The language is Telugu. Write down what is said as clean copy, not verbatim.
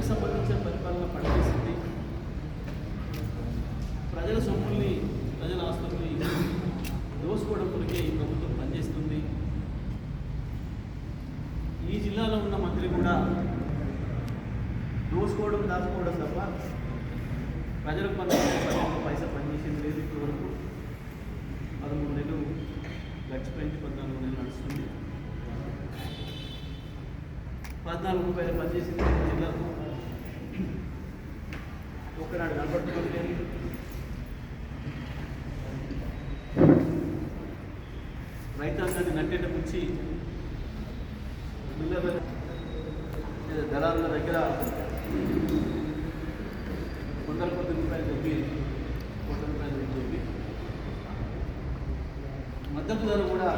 ప్రజలకు సంబంధించిన పరిపాలన పనిచేస్తుంది. ప్రజల సొమ్ముల్ని, ప్రజల ఆస్తుల్ని దోసుకోవడం కొరకే ఈ ప్రభుత్వం పనిచేస్తుంది. ఈ జిల్లాలో ఉన్న మంత్రి కూడా దోసుకోవడం, దాచుకోవడం తప్ప ప్రజలకు పైసా పనిచేసేది లేదు. ఇప్పటి వరకు 13 నెలలు గడిచిపోయింది, 14 నెలలు నడుస్తుంది. 14 రూపాయలు పనిచేసింది జిల్లాకు. ఒకనాడు కనపడుతుంది. రైతాంగాన్ని నట్టేట ముంచి మిల్లర్ల దళారుల దగ్గర వందల కోట్ల రూపాయలు చెప్పి మద్దతు ధర కూడా